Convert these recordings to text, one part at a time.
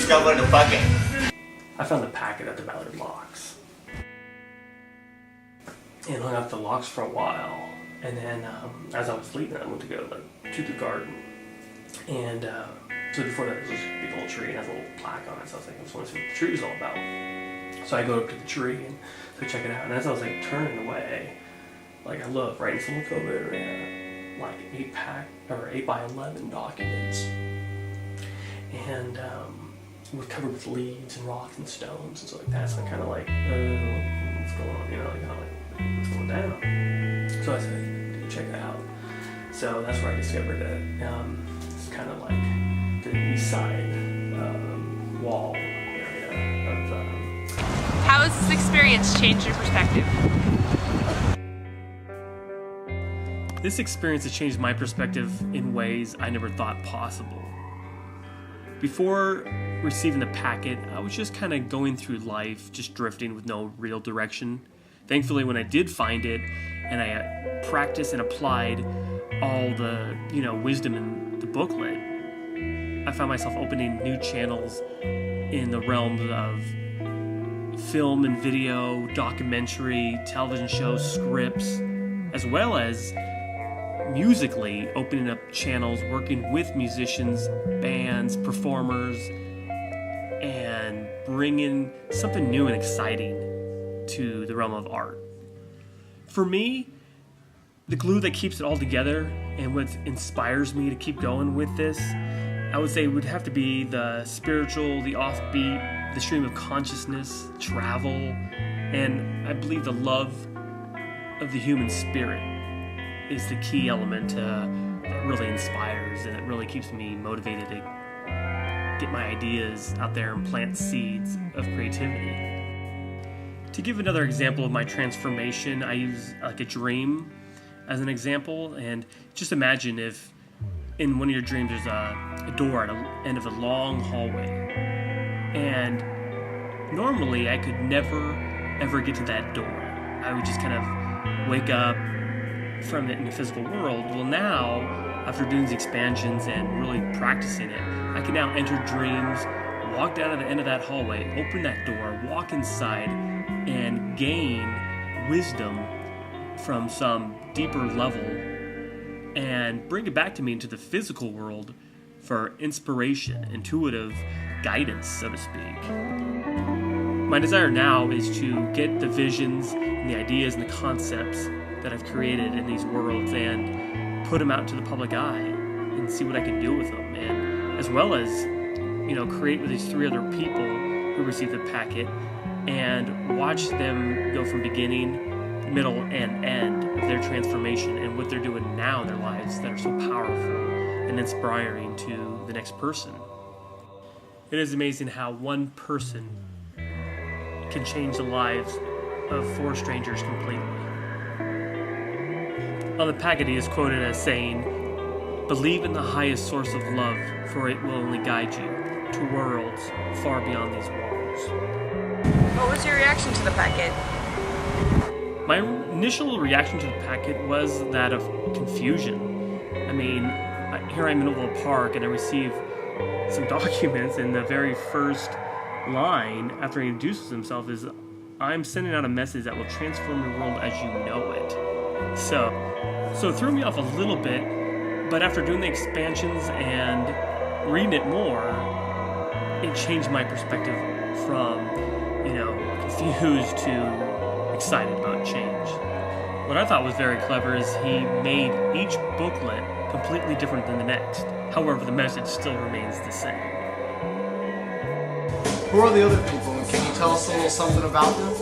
discovered the packet? I found the packet at the Ballard Locks and hung out the locks for a while. And then as I was leaving, I went to go to the garden. And so before that, there's this big old tree and has a little plaque on it. So I was like, I just want to see what the tree was all about. So I go up to the tree and so check it out. And as I was turning away, I look right in this little COVID area, 8x11 documents. And it was covered with leaves and rocks and stones and stuff like that. So I kind of what's going on? What's going down? So I said, go check that out. So that's where I discovered it. It's kind of the east side wall area of. How has this experience changed your perspective? This experience has changed my perspective in ways I never thought possible. Before receiving the packet, I was just kind of going through life, just drifting with no real direction. Thankfully, when I did find it, and I practiced and applied all the, wisdom in the booklet, I found myself opening new channels in the realms of film and video, documentary, television shows, scripts, as well as musically opening up channels, working with musicians, bands, performers, and bringing something new and exciting to the realm of art. For me, the glue that keeps it all together and what inspires me to keep going with this, I would say would have to be the spiritual, the offbeat, the stream of consciousness, travel, and I believe the love of the human spirit is the key element that really inspires and it really keeps me motivated to get my ideas out there and plant seeds of creativity. To give another example of my transformation, I use a dream as an example, and just imagine if in one of your dreams there's a door at the end of a long hallway, and normally I could never ever get to that door. I would just kind of wake up from it in the physical world. Well, now, after doing these expansions and really practicing it, I can now enter dreams, walk down to the end of that hallway, open that door, walk inside, and gain wisdom from some deeper level and bring it back to me into the physical world for inspiration, intuitive guidance, so to speak. My desire now is to get the visions and the ideas and the concepts that I've created in these worlds and put them out to the public eye and see what I can do with them, and as well as create with these 3 other people who receive the packet and watch them go from beginning, middle, and end of their transformation and what they're doing now in their lives that are so powerful and inspiring to the next person. It is amazing how one person can change the lives of 4 strangers completely. On the packet, he is quoted as saying, "Believe in the highest source of love, for it will only guide you to worlds far beyond these walls." What was your reaction to the packet? My initial reaction to the packet was that of confusion. I mean, here I'm in Oval Park and I receive some documents, and the very first line after he introduces himself is, "I'm sending out a message that will transform your world as you know it." So it threw me off a little bit, but after doing the expansions and reading it more, it changed my perspective from, confused to excited about change. What I thought was very clever is he made each booklet completely different than the next. However, the message still remains the same. Who are the other people, and can you tell us a little something about them?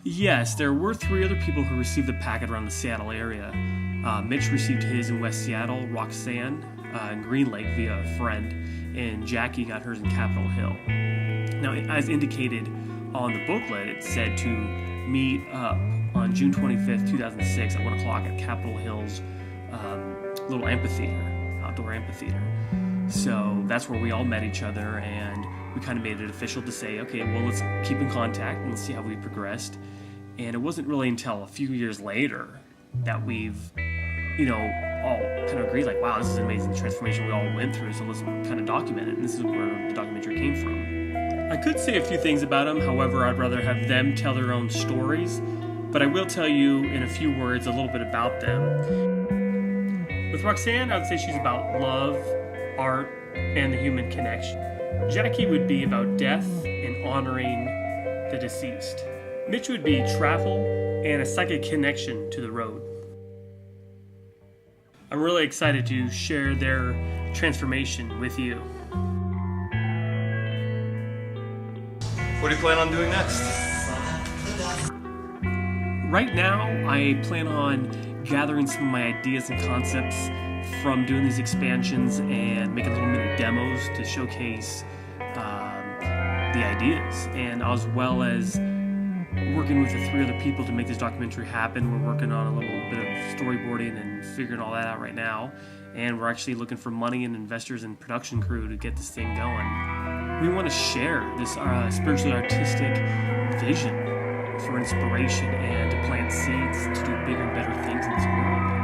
Yes, there were 3 other people who received the packet around the Seattle area. Mitch received his in West Seattle, Roxanne in Green Lake via a friend, and Jackie got hers in Capitol Hill. Now, as indicated on the booklet, it said to meet up on June 25th, 2006 at 1 o'clock at Capitol Hill's little amphitheater, outdoor amphitheater. So that's where we all met each other, and we kind of made it official to say, okay, well, let's keep in contact and let's see how we progressed. And it wasn't really until a few years later that we've, all kind of agreed, like, wow, this is an amazing transformation we all went through, so let's kind of document it. And this is where the documentary came from. I could say a few things about them, however, I'd rather have them tell their own stories, but I will tell you in a few words a little bit about them. With Roxanne, I would say she's about love, art, and the human connection. Jackie would be about death and honoring the deceased. Mitch would be travel and a psychic connection to the road. I'm really excited to share their transformation with you. What do you plan on doing next? Right now, I plan on gathering some of my ideas and concepts from doing these expansions and making little mini demos to showcase the ideas, and as well as working with the 3 other people to make this documentary happen. We're working on a little bit of storyboarding and figuring all that out right now, and we're actually looking for money and investors and production crew to get this thing going. We want to share this spiritually artistic vision for inspiration and to plant seeds to do bigger and better things in this world.